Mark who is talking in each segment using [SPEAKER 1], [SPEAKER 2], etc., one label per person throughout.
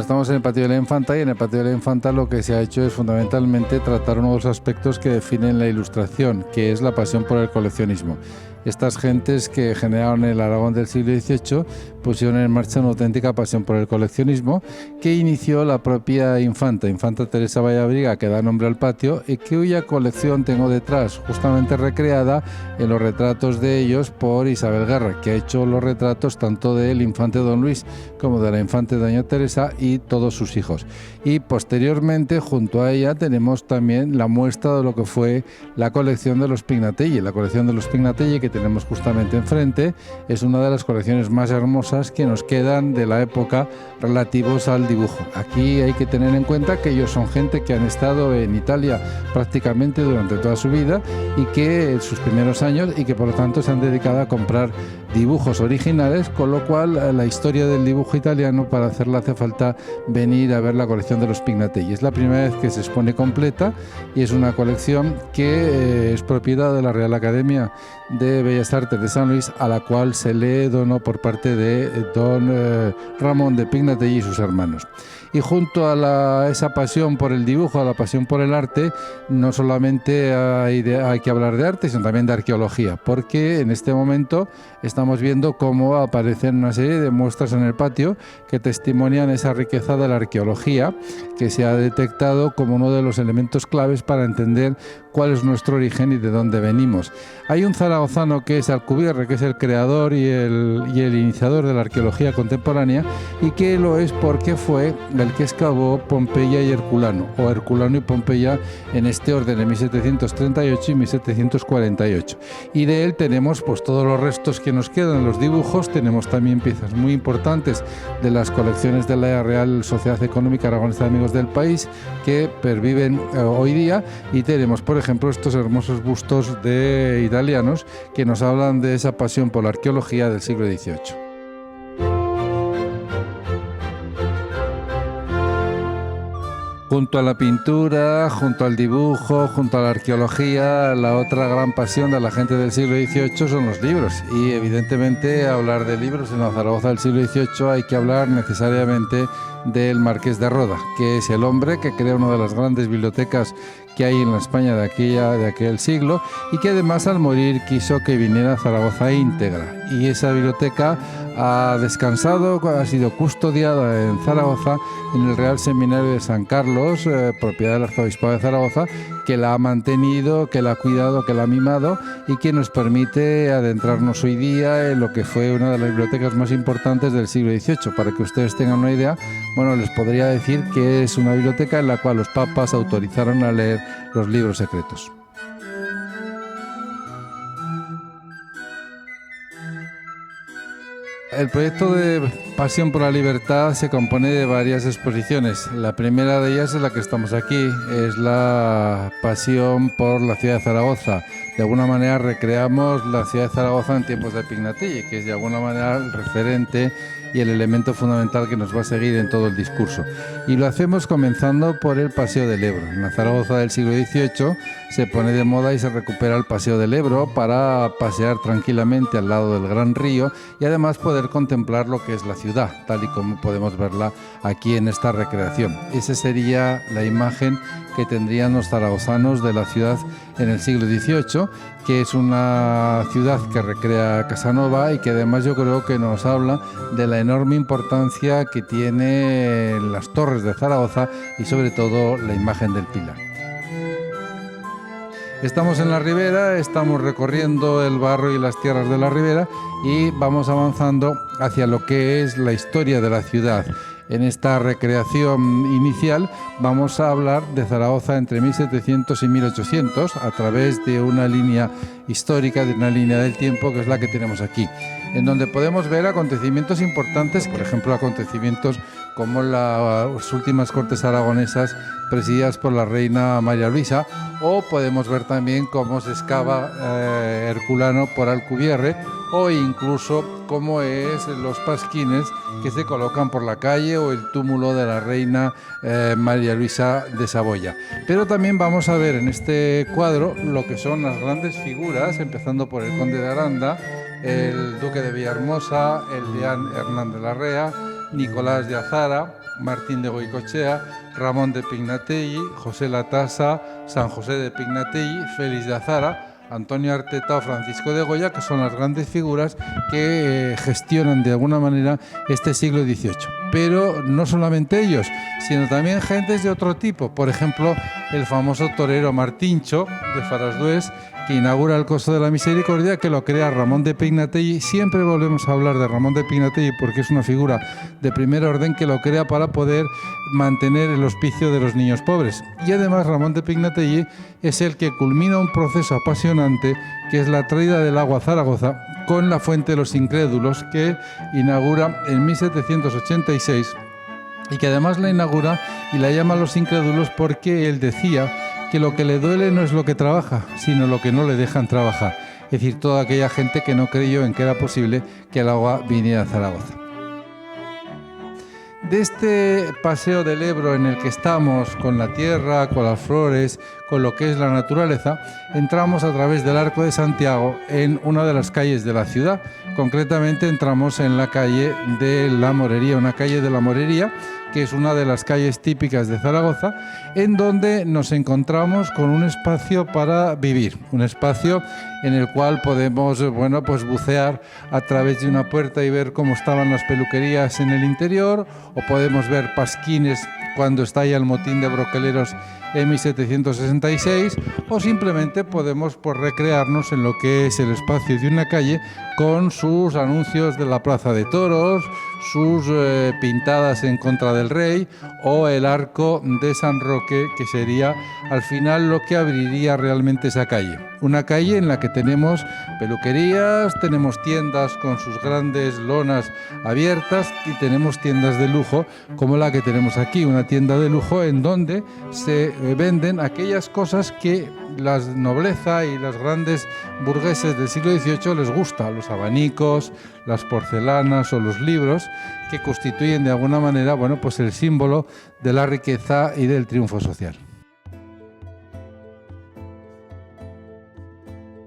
[SPEAKER 1] Estamos en el Patio de la Infanta y en el Patio de la Infanta lo que se ha hecho es fundamentalmente tratar uno de los aspectos que definen la Ilustración, que es la pasión por el coleccionismo. Estas gentes que generaron el Aragón del siglo XVIII pusieron en marcha una auténtica pasión por el coleccionismo que inició la propia Infanta Teresa Vallabriga, que da nombre al patio y cuya colección tengo detrás, justamente recreada en los retratos de ellos por Isabel Guerra, que ha hecho los retratos tanto del infante Don Luis como de la infante Doña Teresa y todos sus hijos. Y posteriormente, junto a ella, tenemos también la muestra de lo que fue la colección de los Pignatelli. La colección de los Pignatelli que tenemos justamente enfrente es una de las colecciones más hermosas que nos quedan de la época relativos al dibujo. Aquí hay que tener en cuenta que ellos son gente que han estado en Italia prácticamente durante toda su vida y que en sus primeros años y que por lo tanto se han dedicado a comprar dibujos originales, con lo cual la historia del dibujo italiano para hacerla hace falta venir a ver la colección de los Pignatelli. Es la primera vez que se expone completa y es una colección que es propiedad de la Real Academia de Bellas Artes de San Luis, a la cual se le donó por parte de don Ramón de Pignatelli y sus hermanos. Y junto a esa pasión por el dibujo, a la pasión por el arte, no solamente hay que hablar de arte, sino también de arqueología, porque en este momento estamos viendo cómo aparecen una serie de muestras en el patio que testimonian esa riqueza de la arqueología que se ha detectado como uno de los elementos claves para entender cuál es nuestro origen y de dónde venimos. Hay un zaragozano que es Alcubierre, que es el creador y el iniciador de la arqueología contemporánea, y que lo es porque fue el que excavó Pompeya y Herculano, o Herculano y Pompeya en este orden, en 1738 y 1748. Y de él tenemos pues todos los restos que nos quedan, los dibujos, tenemos también piezas muy importantes de las colecciones de la Real Sociedad Económica Aragonesa de Amigos del País que perviven hoy día, y tenemos por ejemplo estos hermosos bustos de italianos que nos hablan de esa pasión por la arqueología del siglo XVIII. Junto a la pintura, junto al dibujo, junto a la arqueología, la otra gran pasión de la gente del siglo XVIII son los libros. Y evidentemente hablar de libros en la Zaragoza del siglo XVIII hay que hablar necesariamente del Marqués de Roda, que es el hombre que crea una de las grandes bibliotecas que hay en la España de aquel siglo, y que además al morir quiso que viniera a Zaragoza íntegra. Y esa biblioteca ha descansado, ha sido custodiada en Zaragoza, en el Real Seminario de San Carlos, propiedad del Arzobispado de Zaragoza, que la ha mantenido, que la ha cuidado, que la ha mimado y que nos permite adentrarnos hoy día en lo que fue una de las bibliotecas más importantes del siglo XVIII. Para que ustedes tengan una idea, bueno, les podría decir que es una biblioteca en la cual los papas autorizaron a leer los libros secretos. El proyecto de Pasión por la Libertad se compone de varias exposiciones. La primera de ellas es la que estamos aquí, es la pasión por la ciudad de Zaragoza. De alguna manera recreamos la ciudad de Zaragoza en tiempos de Pignatelli, que es de alguna manera el referente y el elemento fundamental que nos va a seguir en todo el discurso. Y lo hacemos comenzando por el Paseo del Ebro. En la Zaragoza del siglo XVIII se pone de moda y se recupera el Paseo del Ebro para pasear tranquilamente al lado del gran río y además poder contemplar lo que es la ciudad, tal y como podemos verla aquí en esta recreación. Esa sería la imagen que tendrían los zaragozanos de la ciudad en el siglo XVIII, que es una ciudad que recrea Casanova y que además yo creo que nos habla de la enorme importancia que tiene las torres de Zaragoza y sobre todo la imagen del Pilar. Estamos en la Ribera, estamos recorriendo el barro y las tierras de la Ribera y vamos avanzando hacia lo que es la historia de la ciudad. En esta recreación inicial vamos a hablar de Zaragoza entre 1700 y 1800 a través de una línea histórica, de una línea del tiempo que es la que tenemos aquí, en donde podemos ver acontecimientos importantes, por ejemplo acontecimientos como las últimas Cortes aragonesas presididas por la reina María Luisa, o podemos ver también cómo se excava Herculano por Alcubierre, o incluso cómo es los pasquines que se colocan por la calle o el túmulo de la reina María Luisa de Saboya. Pero también vamos a ver en este cuadro lo que son las grandes figuras, empezando por el conde de Aranda, el duque de Villahermosa, el deán Hernán de la Rea, Nicolás de Azara, Martín de Goicoechea, Ramón de Pignatelli, José Latasa, San José de Pignatelli, Félix de Azara, Antonio Arteta o Francisco de Goya, que son las grandes figuras que gestionan de alguna manera este siglo XVIII. Pero no solamente ellos, sino también gentes de otro tipo. Por ejemplo, el famoso torero Martincho de Farasdués, que inaugura el Coso de la Misericordia, que lo crea Ramón de Pignatelli. Siempre volvemos a hablar de Ramón de Pignatelli porque es una figura de primer orden que lo crea para poder mantener el hospicio de los niños pobres. Y además Ramón de Pignatelli es el que culmina un proceso apasionante que es la traída del agua a Zaragoza con la Fuente de los Incrédulos, que inaugura en 1786 y que además la inaugura y la llama Los Incrédulos porque él decía que lo que le duele no es lo que trabaja, sino lo que no le dejan trabajar. Es decir, toda aquella gente que no creyó en que era posible que el agua viniera a Zaragoza. De este paseo del Ebro en el que estamos, con la tierra, con las flores, con lo que es la naturaleza, entramos a través del Arco de Santiago en una de las calles de la ciudad. Concretamente entramos en la calle de la Morería, una calle de la Morería, que es una de las calles típicas de Zaragoza, en donde nos encontramos con un espacio para vivir, un espacio en el cual podemos, bucear a través de una puerta y ver cómo estaban las peluquerías en el interior, o podemos ver pasquines cuando estalla el motín de broceleros en 1766, o simplemente podemos recrearnos en lo que es el espacio de una calle con sus anuncios de la Plaza de Toros, sus pintadas en contra del rey, o el arco de San Roque, que sería al final lo que abriría realmente esa calle. Una calle en la que tenemos peluquerías, tenemos tiendas con sus grandes lonas abiertas y tenemos tiendas de lujo como la que tenemos aquí, una tienda de lujo en donde se venden aquellas cosas que la nobleza y los grandes burgueses del siglo XVIII les gusta, los abanicos, las porcelanas o los libros, que constituyen de alguna manera, el símbolo de la riqueza y del triunfo social.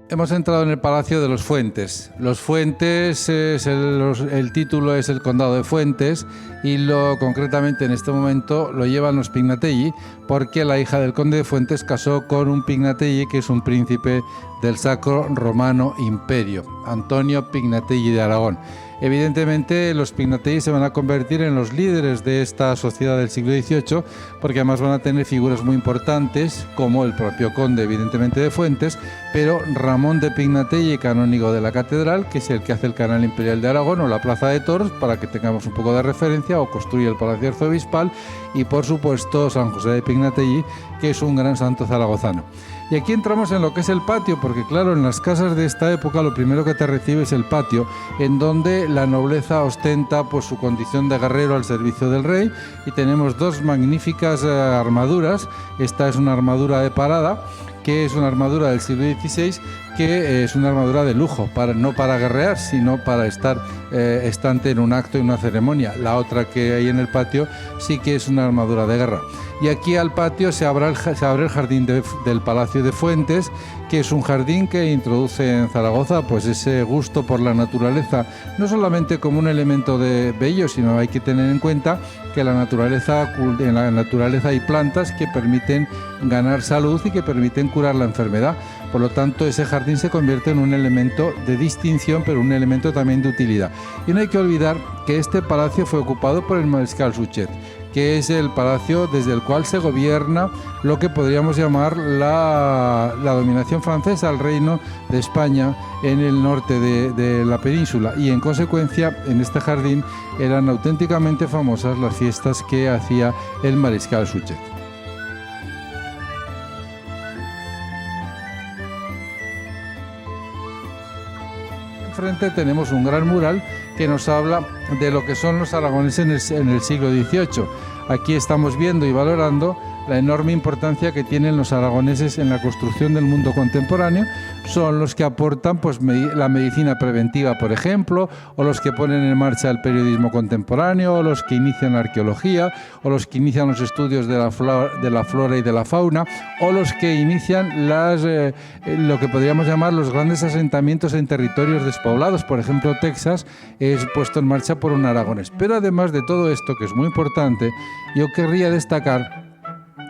[SPEAKER 1] Hemos entrado en el Palacio de los Fuentes. Los Fuentes, el título es el Condado de Fuentes y concretamente en este momento lo llevan los Pignatelli porque la hija del conde de Fuentes casó con un Pignatelli que es un príncipe del Sacro Romano Imperio, Antonio Pignatelli de Aragón. Evidentemente los Pignatelli se van a convertir en los líderes de esta sociedad del siglo XVIII porque además van a tener figuras muy importantes como el propio conde evidentemente de Fuentes, pero Ramón de Pignatelli, canónigo de la catedral, que es el que hace el Canal Imperial de Aragón o la Plaza de Toros para que tengamos un poco de referencia, o construye el Palacio Arzobispal, y por supuesto San José de Pignatelli, que es un gran santo zaragozano. Y aquí entramos en lo que es el patio, porque claro, en las casas de esta época lo primero que te recibe es el patio, en donde la nobleza ostenta su condición de guerrero al servicio del rey, y tenemos dos magníficas armaduras. Esta es una armadura de parada, que es una armadura del siglo XVI, que es una armadura de lujo, no para guerrear, sino para estar estante en un acto, en una ceremonia. La otra que hay en el patio sí que es una armadura de guerra. Y aquí al patio se abre el jardín del Palacio de Fuentes, que es un jardín que introduce en Zaragoza ese gusto por la naturaleza, no solamente como un elemento de bello, sino hay que tener en cuenta que en la naturaleza hay plantas que permiten ganar salud y que permiten curar la enfermedad. Por lo tanto, ese jardín se convierte en un elemento de distinción, pero un elemento también de utilidad. Y no hay que olvidar que este palacio fue ocupado por el mariscal Suchet, que es el palacio desde el cual se gobierna lo que podríamos llamar la dominación francesa, el reino de España en el norte de la península, y en consecuencia en este jardín eran auténticamente famosas las fiestas que hacía el mariscal Suchet. Enfrente tenemos un gran mural que nos habla de lo que son los aragoneses en el siglo XVIII. Aquí estamos viendo y valorando la enorme importancia que tienen los aragoneses en la construcción del mundo contemporáneo. Son los que aportan pues, la medicina preventiva, por ejemplo, o los que ponen en marcha el periodismo contemporáneo, o los que inician la arqueología, o los que inician los estudios de la flora y de la fauna, o los que inician lo que podríamos llamar los grandes asentamientos en territorios despoblados. Por ejemplo, Texas es puesto en marcha por un aragonés. Pero además de todo esto, que es muy importante, yo querría destacar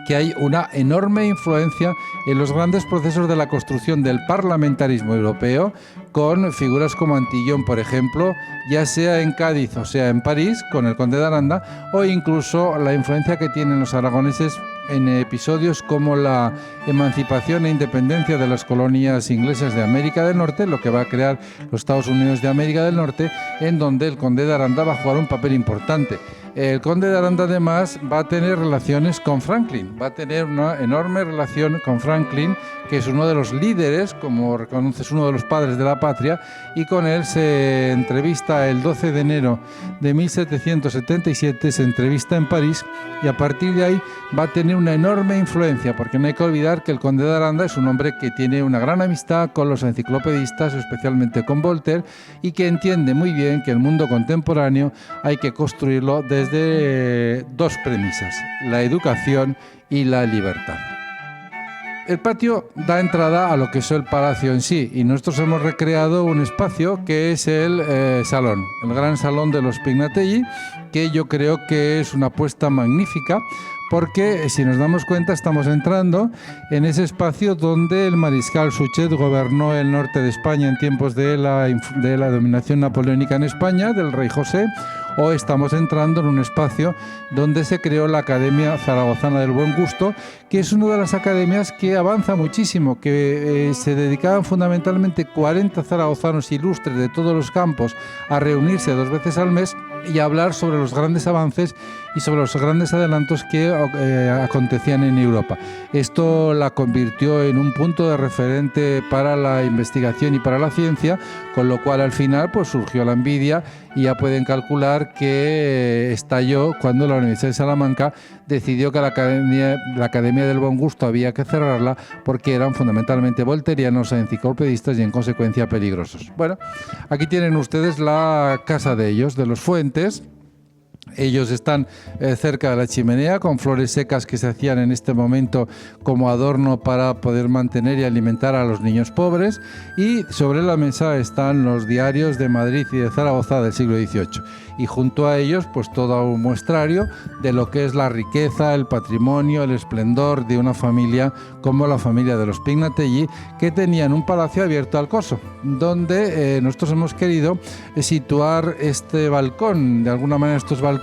[SPEAKER 1] que hay una enorme influencia en los grandes procesos de la construcción del parlamentarismo europeo, con figuras como Antillón, por ejemplo, ya sea en Cádiz o sea en París, con el conde de Aranda, o incluso la influencia que tienen los aragoneses en episodios como la emancipación e independencia de las colonias inglesas de América del Norte, lo que va a crear los Estados Unidos de América del Norte, en donde el conde de Aranda va a jugar un papel importante. El conde de Aranda además va a tener relaciones con Franklin, va a tener una enorme relación con Franklin, que es uno de los líderes, como reconoces, uno de los padres de la patria, y con él se entrevista el 12 de enero de 1777, se entrevista en París, y a partir de ahí va a tener una enorme influencia, porque no hay que olvidar que el conde de Aranda es un hombre que tiene una gran amistad con los enciclopedistas, especialmente con Voltaire, y que entiende muy bien que el mundo contemporáneo hay que construirlo desde dos premisas: la educación y la libertad. El patio da entrada a lo que es el palacio en sí, y nosotros hemos recreado un espacio que es el salón, el gran salón de los Pignatelli, que yo creo que es una apuesta magnífica, porque si nos damos cuenta estamos entrando en ese espacio donde el mariscal Suchet gobernó el norte de España en tiempos de la dominación napoleónica en España, del rey José, o estamos entrando en un espacio donde se creó la Academia Zaragozana del Buen Gusto, que es una de las academias que avanza muchísimo, que se dedicaban fundamentalmente 40 zaragozanos ilustres de todos los campos a reunirse 2 veces al mes y a hablar sobre los grandes avances y sobre los grandes adelantos que acontecían en Europa. Esto la convirtió en un punto de referente para la investigación y para la ciencia, con lo cual al final pues surgió la envidia, y ya pueden calcular que estalló cuando la Universidad de Salamanca decidió que la Academia del Buen Gusto había que cerrarla porque eran fundamentalmente volterianos, enciclopedistas y en consecuencia peligrosos. Bueno, aquí tienen ustedes la casa de ellos, de los Fuentes. Ellos están cerca de la chimenea, con flores secas que se hacían en este momento como adorno para poder mantener y alimentar a los niños pobres, y sobre la mesa están los diarios de Madrid y de Zaragoza del siglo XVIII, y junto a ellos pues todo un muestrario de lo que es la riqueza, el patrimonio, el esplendor de una familia como la familia de los Pignatelli, que tenían un palacio abierto al Coso, donde nosotros hemos querido situar este balcón, de alguna manera estos balcones,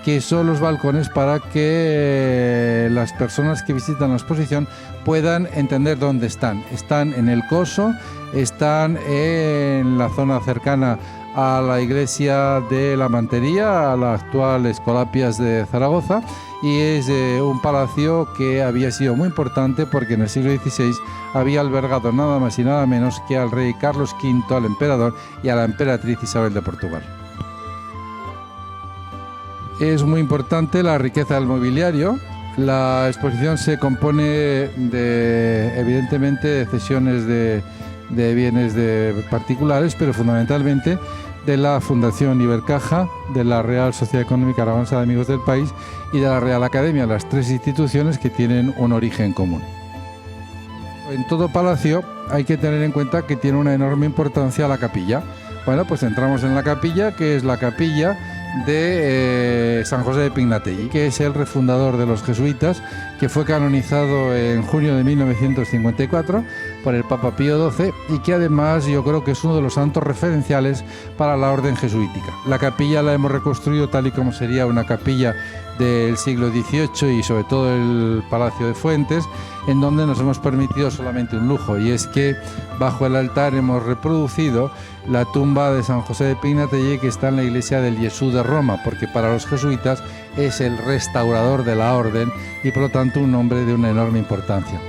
[SPEAKER 1] que son los balcones para que las personas que visitan la exposición puedan entender dónde están. Están en el Coso, están en la zona cercana a la iglesia de la Mantería, a la actual Escolapias de Zaragoza, y es un palacio que había sido muy importante porque en el siglo XVI había albergado nada más y nada menos que al rey Carlos V, al emperador, y a la emperatriz Isabel de Portugal. Es muy importante la riqueza del mobiliario. La exposición se compone evidentemente de cesiones de bienes de particulares, pero fundamentalmente de la Fundación Ibercaja, de la Real Sociedad Económica Aragonesa de Amigos del País y de la Real Academia, las 3 instituciones que tienen un origen común. En todo palacio hay que tener en cuenta que tiene una enorme importancia la capilla. Bueno, pues entramos en la capilla, que es la capilla de San José de Pignatelli, que es el refundador de los jesuitas, que fue canonizado en junio de 1954 por el Papa Pío XII, y que además yo creo que es uno de los santos referenciales para la orden jesuítica. La capilla la hemos reconstruido tal y como sería una capilla del siglo XVIII, y sobre todo el Palacio de Fuentes, en donde nos hemos permitido solamente un lujo, y es que bajo el altar hemos reproducido la tumba de San José de Pignatelli, que está en la iglesia del Jesús de Roma, porque para los jesuitas es el restaurador de la orden y por lo tanto un hombre de una enorme importancia.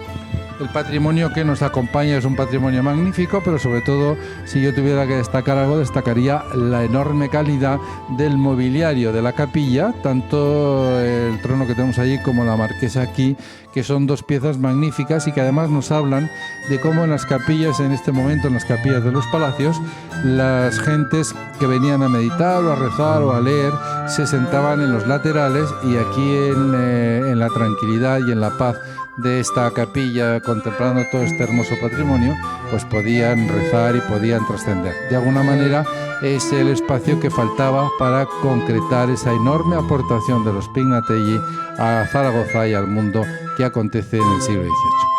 [SPEAKER 1] El patrimonio que nos acompaña es un patrimonio magnífico, pero sobre todo, si yo tuviera que destacar algo, destacaría la enorme calidad del mobiliario de la capilla, tanto el trono que tenemos allí como la marquesa aquí, que son dos piezas magníficas y que además nos hablan de cómo en las capillas, en este momento en las capillas de los palacios, las gentes que venían a meditar o a rezar o a leer se sentaban en los laterales, y aquí en la tranquilidad y en la paz de esta capilla, contemplando todo este hermoso patrimonio, pues podían rezar y podían trascender. De alguna manera es el espacio que faltaba para concretar esa enorme aportación de los Pignatelli a Zaragoza y al mundo que acontece en el siglo XVIII.